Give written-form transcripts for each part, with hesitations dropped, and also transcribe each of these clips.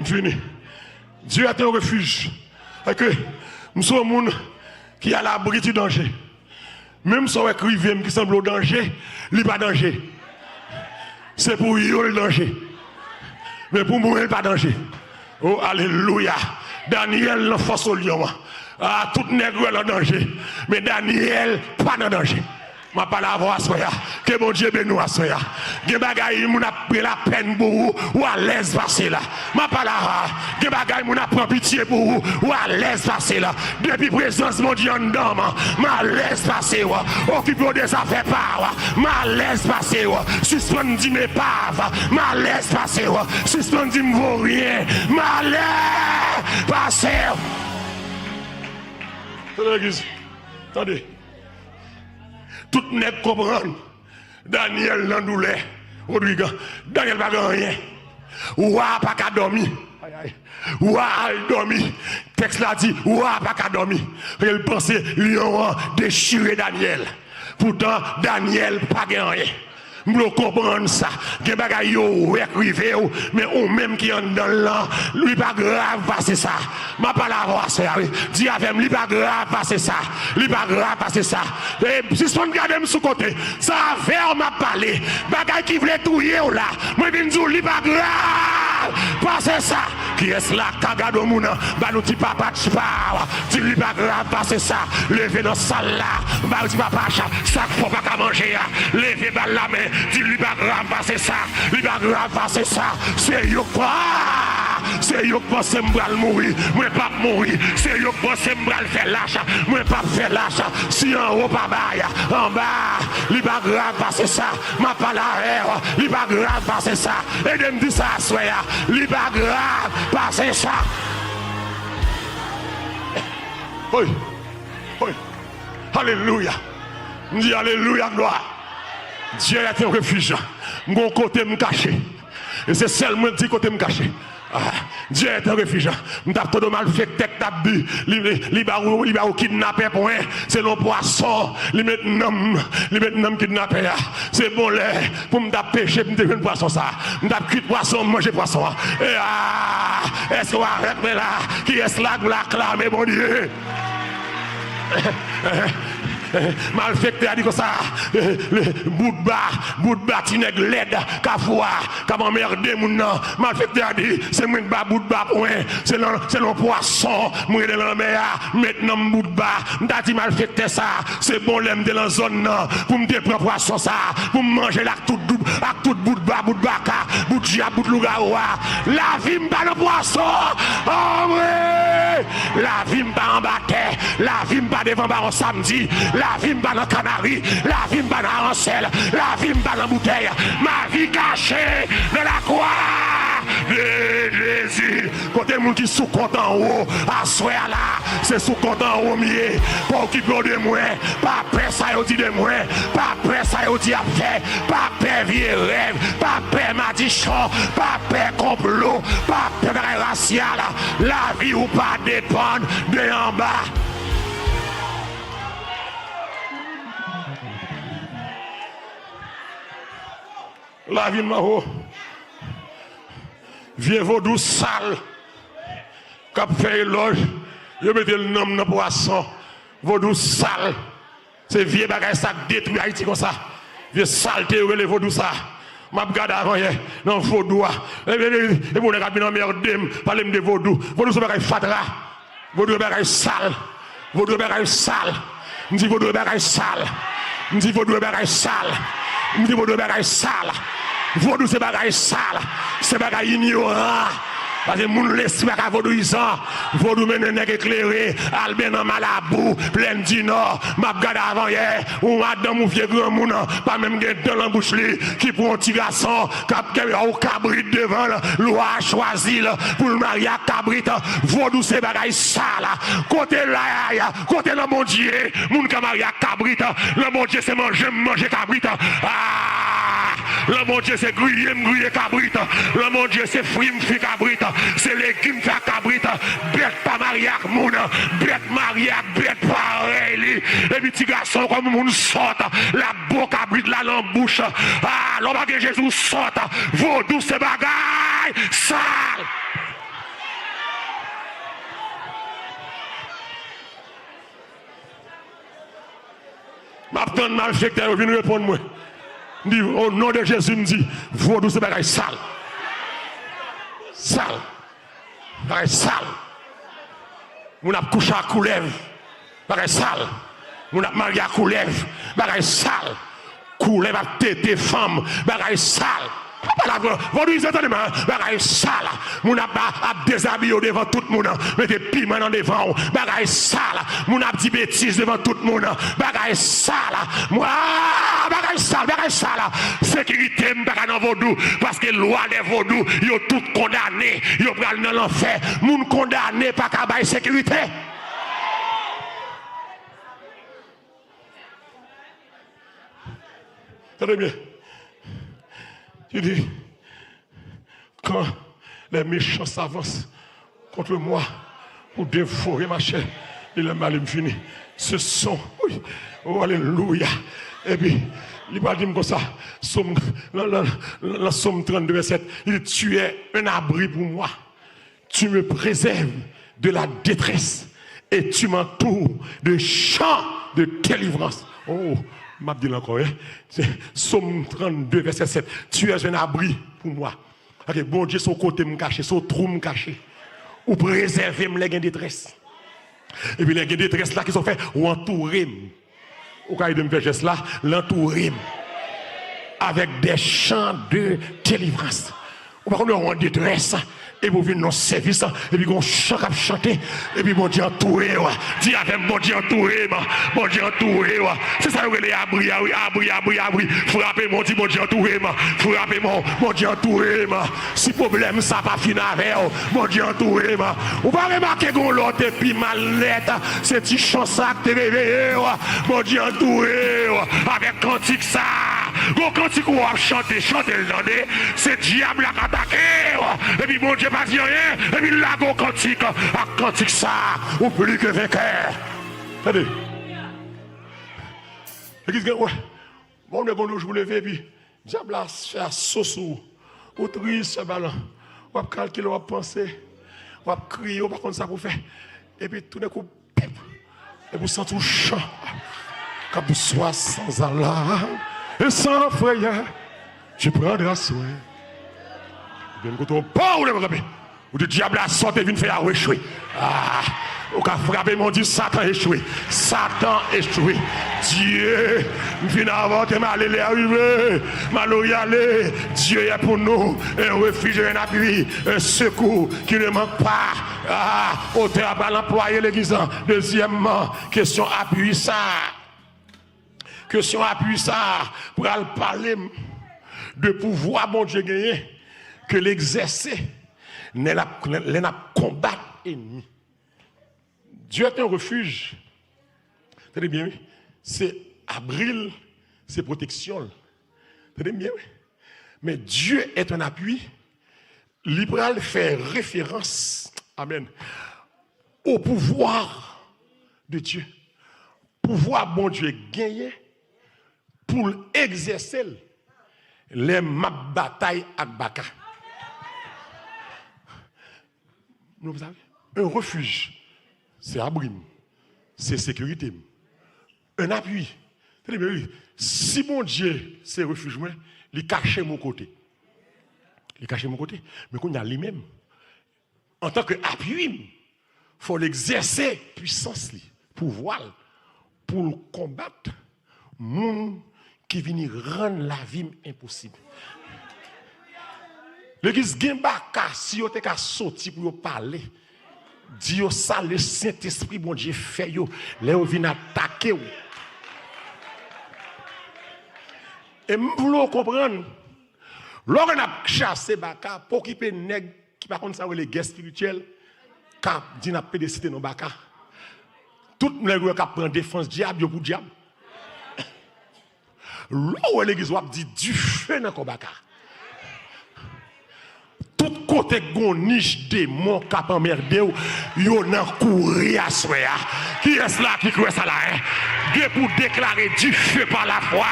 Fini. Dieu est un refuge. Et que nous sommes un monde qui a l'abri du danger. Même si on écrivait qui semble au danger, il n'y a pas de danger. C'est pour eux le danger. Mais pour moi, il n'y a pas de danger. Oh, alléluia. Daniel, la force au lion. Ah, tout nègre est en danger. Mais Daniel, pas de danger. Ma parole à soya, que mon Dieu bénisse à soya. Que bagaille moun a pris la peine pour vous ou à l'aise passer là. Ma parole que bagaille moun a pris pitié pour vous ou à l'aise passer là. Depuis présence mon Dieu en dedans, ma l'aise passer wa. Occupez des affaires par ma l'aise passer wa. Suspendez mes paves, ma l'aise passer wa. Suspendez vos rien, ma l'aise passer. Attendez. Tout n'est comprendre. Daniel n'a douleur. Rodrigue, Daniel n'a pas rien. Ouah, pas qu'à dormir. Ouah, il dormi. Texte là dit, ouah, pas qu'à dormir. Il pensait, lion déchiré Daniel. Pourtant, Daniel pas rien. Nous comprenons ça. Gen bagay yo écrivé mais on même qui en dans là, lui pas grave passer ça. Ma pas la voix ça. Dis avec lui pas grave passer ça. Lui pas grave passer ça. Et si on regarde sous côté, ça faire m'a parler. Bagay qui voulait touyer là. Moi vinn dire lui pas grave passer ça. Qui est là kagado mouna, ba nous ti papa chpa. Dis lui pas grave passer ça. Lever dans salle là. Ba ti papa ça faut pas manger. Lever bal la main. Dis-lui pas grave passer ça, lui pas grave passer ça, c'est yo quoi, c'est yo qui pense m'bral mourir, moi pas mourir, c'est yo qui pense m'bral faire l'achat, moi pas faire l'achat, si en haut pas bas, en bas, lui pas grave passer ça, ma pas l'arrière, lui pas grave passer ça, et de me dire ça, soya, lui pas grave passer ça. Oui, oui, alléluia, on dit alléluia, gloire. Dieu est un refuge. Mon côté me caché. Et c'est seulement dit côté me caché. Dieu est un refuge. M'tap tout mal fait tête tap bu. Li ba ou kidnapper point. C'est le poisson. Li maintenant kidnapper. C'est bon là pour m'tap pêcher m'te un poisson ça. M'tap cuit poisson manger poisson. Et est-ce qu'on arrête là qui est là pour l'acclamer mon Dieu. Malfecté a dit que ça, le bout de bas, tineg l'aide, kafoua, comme emmerdé mon nom. Malfecté a dit, c'est mon bas, bout de bas, point, c'est le poisson, moi de la mer, maintenant bout de bas, m'a dit malfecté ça, c'est bon l'aime de la zone, pour me prendre poisson ça, pour me manger là tout bout de bas, bout de baka, bout de dia, bout de lougaroua. La vie m'pas le poisson, oh oui, la vie m'pas en bataille, la vie m'pas devant bar samedi. La vie m'ba dans Canary, la vie m'ba dans Rancel, la vie m'ba dans bouteille, ma vie cachée de la croix de Jésus. Côté moun qui sous compte en haut, à soir là, c'est sous compte en haut mieux, pas occuper de moi, pas peur ça yo dit de moi, pas peur ça yo dit à faire, pas peur vieux rêve, pas peur madichon, pas peur complot, pas peur racial, la vie ou pas dépend de en bas. La vie m'a vieux vaudou sale, cap fait éloge, je mette le nom dans poisson, vaudou sale, c'est vieux bagage ça détruit Haïti comme ça, vieux saleté les vaudou ça. M'a regardé avant hier dans vaudou et vous n'avez pas merde parler de vaudou c'est bagage fatra, vaudou bagage sale, vaudou bagage sale, me dit vaudou bagage sale, me dit vaudou bagage sale. Me dit vaudou bagay sale. Vaudou c'est bagay sale. C'est bagay ignorant. Parce que moun l'esprit à vaudouisant. Vaudou mène nèg éclairé. Albin en Malabou. Plein du Nord. M'a regardé avant hier. Ou madame ou vieux grand moun. Pas même gen dans la bouche li. Qui pour un petit garçon. Ou cabrit devant. Loi choisi pour le mariage cabrit. Vaudou c'est bagay sale. Côté là. Côté le mon Dieu. Moun ka mariage cabrit. Le mon Dieu c'est manger cabrit. Le mon Dieu c'est griller cabrit. Le mon Dieu c'est fruit cabrit. C'est légumes fait cabrit. Bête pas mariage moun. Bête mariage bête pareil. Et puis petit garçon comme moun sort. La boue cabrit la l'embouche. Ah l'homme que Jésus sort. Vaudou c'est bagaille sale. Autant de malfaiteurs viennent répondre moi. Dit au nom de Jésus me dit, vaudou c'est bagaille sale. Sale. Bagaille sale. On a couché à couleuvre. Bagaille sale. On a marié à couleuvre. Bagaille sale. Couleuvre à tété femme. Bagaille sale. Vaudou c'est attendez bagaille sale. On a déshabillé devant tout le monde. Mettez piment dans devant. Bagaille sale. On a dit bêtises devant tout le monde. Bagaille sale. Moi bagaille sale. Sécurité m'bagaille dans vaudou parce que loi des vaudou, yo tout condamné, yo pral dans l'enfer. Moun condamné pas ka bail sécurité. Tenez bien. Tu dis, quand les méchants s'avancent contre moi pour dévorer ma chair, il est mal fini. Ce sont, oui, oh alléluia. Et puis, il va dire comme ça, la Somme 32, 7, il dit, tu es un abri pour moi. Tu me préserves de la détresse et tu m'entoures de champs de délivrance. Oh, m'a dit encore, hein? Somme 32, verset 7. Tu es un abri pour moi. Ok, bon Dieu, son côté me caché, son trou me caché. Ou préserver les gains de détresse. Et puis les gains de détresse là qui sont faits, ou entourer. Ou quand il me fait geste là, l'entourer. Avec des chants de délivrance. Ou par contre, on est en détresse. Et vous venez dans ce service, et puis on chante à chanter, et puis mon Dieu entouré, dis avec mon Dieu entouré, mon Dieu entouré, c'est ça que les abri, frappez mon Dieu entouré, frappez mon Dieu entouré, si problème ça pas fini avec, mon Dieu entouré, ou pas remarquer qu'on l'autre et puis malette, c'est petit chant ça que tu réveillé, mon Dieu entouré, avec cantique ça, quand cantique on va chanter, c'est diable qui attaque, et puis mon Dieu pas dit rien, et puis là, go cantique, à cantique ça, ou plus que vainqueur. Attendez. Et qu'est-ce que, ouais, bon, on je vous lever, puis, diable a fait sauce ou triste, ce ballon, ou à calculer, ou à penser, ou à crier, ou pas comme ça pour faire, et puis tout d'un coup, et vous sentez un chant, comme vous soyez sans alarme, et sans frayeur, tu prendras soin. Ou le diable a sorti et vient faire échouer. Ou qu'a frappé mon Dieu, Satan échoué. Satan échoué. Dieu, vient avant de mal arriver. Mal y aller. Dieu est pour nous un refuge, un appui, un secours qui ne manque pas. Auteur à l'employé l'église. Deuxièmement, question appui ça. Question appui ça. Pour aller parler de pouvoir, mon Dieu, gagner. Que l'exercer n'est la combattre ennemi. Dieu est un refuge. Tenez bien, oui. C'est abril, c'est protection. Tenez bien, oui. Mais Dieu est un appui. Libéral fait référence, amen, au pouvoir de Dieu. Pouvoir, bon Dieu, gagné pour exercer les batailles à Baka. Vous savez, un refuge, c'est abri, c'est sécurité, un appui. Si mon Dieu, c'est refuge, il cache mon côté. Il cache mon côté. Mais qu'on a lui-même, en tant qu'appui, il faut l'exercer puissance, pouvoir, pour combattre monde qui vient rendre la vie impossible. L'église Gimbaka, si vous avez sorti pour parler, Dieu ça, le Saint-Esprit, bon Dieu, fait yo, là vous venez attaquer. Et vous comprendre, lorsqu'on a chassé Baka, pour qu'il y ait des nègres qui par contre ça les guerres spirituelles, quand dit n'a pas décidé dans Baka, tout le monde qui prend défense diable pour diable. Là où l'église a dit du feu dans Baka. Tout côté gon niche démon cap emmerdé yo nan courir à soya. Qui est là qui croit ça là hein? Dieu pour déclarer du feu par la foi.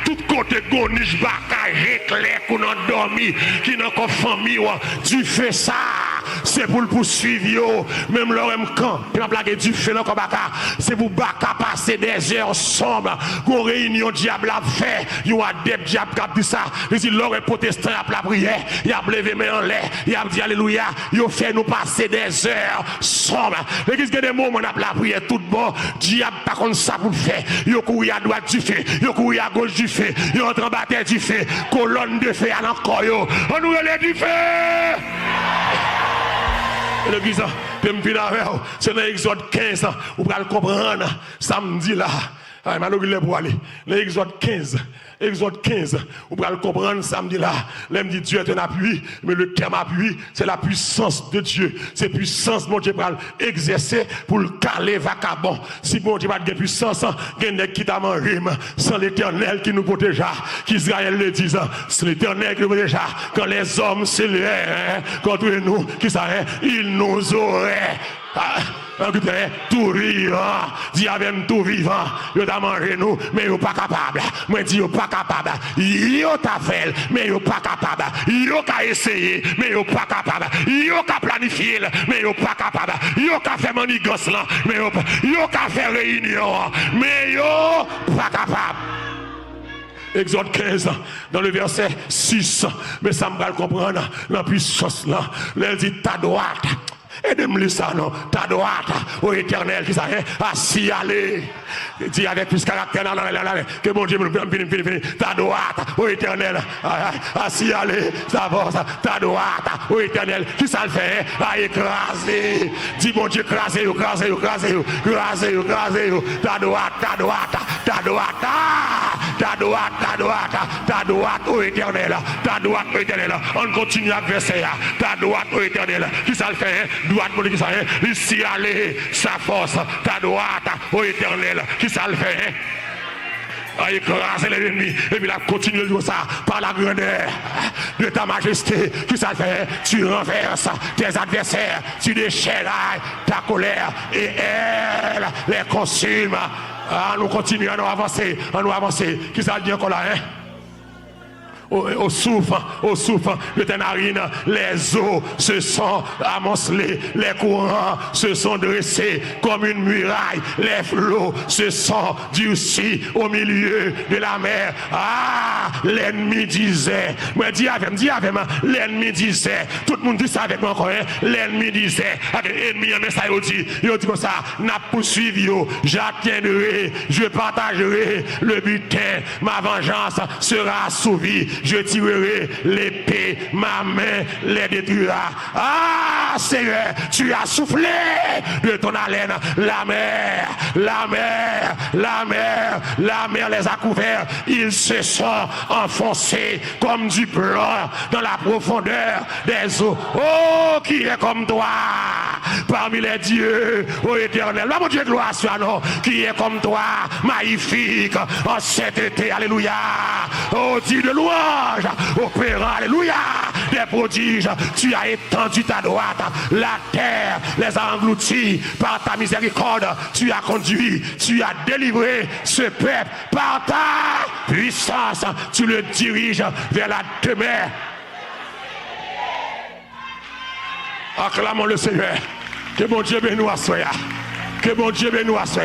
Tout côté gon niche baka éclair qu'on a dormi qui nan ko famille du feu ça c'est pour le poursuivre, même leur camp, qui a plaqué du feu dans le baka, c'est pour baka passer des heures sombres, qu'on réunion diable a fait, il y a des diables qui a dit ça, il dit l'or est protestant à la prière, il a levé main en l'air, il a dit alléluia, il a fait nous passer des heures sombres. L'église que des moments on a la prière tout bon, diable par contre ça pour le faire, il a couru à droite du feu, il a couru à gauche du feu, il entre en bataille du feu, colonne de feu à l'encore, on nous relève du feu. L'église, c'est dans l'Exode 15, vous pouvez le comprendre, samedi là. Malheureusement pour aller. L'Exode 15. Exode 15. Vous pouvez le comprendre samedi là. L'homme dit Dieu est un appui, mais le terme appui, c'est la puissance de Dieu. C'est puissance, mon Dieu, pour exercer pour le caler vacabond. Si mon Dieu n'a pas de puissance, il y a qui t'a mangé, sans l'Éternel qui nous protégea, qu'Israël le dise, c'est l'Éternel qui nous protégea. Quand les hommes s'élèvent contre nous, qui savent, ils nous auraient. Tout vivant, diable tout vivant, il t'a mangé nous, mais il n'est pas capable. Moi, je dis, il n'est pas capable. Il t'a fait, mais il n'est pas capable. Il a essayé, mais il n'est pas capable. Il a planifié, mais il n'est pas capable. Il a fait manigance, mais il a fait réunion, mais il n'est pas capable. Exode 15, dans le verset 6, mais ça me va le comprendre, la puissance là, elle dit ta droite. Aidez-moi ça, non? Ta droite, au éternel, qui s'arrête, à s'y aller. Dis avec plus caractère, que mon Dieu, fini. Ta droite, au éternel, à s'y aller. Ta force, ta droite, au éternel, qui ça le fait, à écraser. Dis mon Dieu, écraser. Ta droite, au éternel. On continue à verser, ta droite, au éternel, qui ça le fait, droite pour qui ça est, ici aller, sa force, ta droite, au éternel, qui ça le fait, à écraser les ennemis, et puis là, continue de ça, par la grandeur de ta majesté, qui ça le fait, tu renverses tes adversaires, tu déchaînes ta colère, et elle les consume. Nous continuons à nous avancer, qui ça le dit encore là, hein? Au souffle de tes narines, les eaux se sont amoncelées, les courants se sont dressés comme une muraille, les flots se sont durcis au milieu de la mer. Ah, l'ennemi disait, l'ennemi disait, tout le monde dit ça avec moi encore, l'ennemi disait, l'ennemi en ça, il dit comme ça, n'a poursuivi, j'atteindrai, je partagerai le butin, ma vengeance sera assouvie. Je tirerai l'épée, ma main les détruira. Ah, Seigneur, tu as soufflé de ton haleine. La mer les a couverts. Ils se sont enfoncés comme du plomb dans la profondeur des eaux. Oh, qui est comme toi parmi les dieux, ô éternel. Mon Dieu, gloire soit non. Qui est comme toi, magnifique en cet été. Alléluia. Oh, Dieu de louange. Opérant, alléluia, des prodiges, tu as étendu ta droite, la terre les a engloutis par ta miséricorde, tu as conduit, tu as délivré ce peuple par ta puissance, tu le diriges vers la demeure. Acclamons le Seigneur, que mon Dieu bénisse, que mon Dieu bénisse.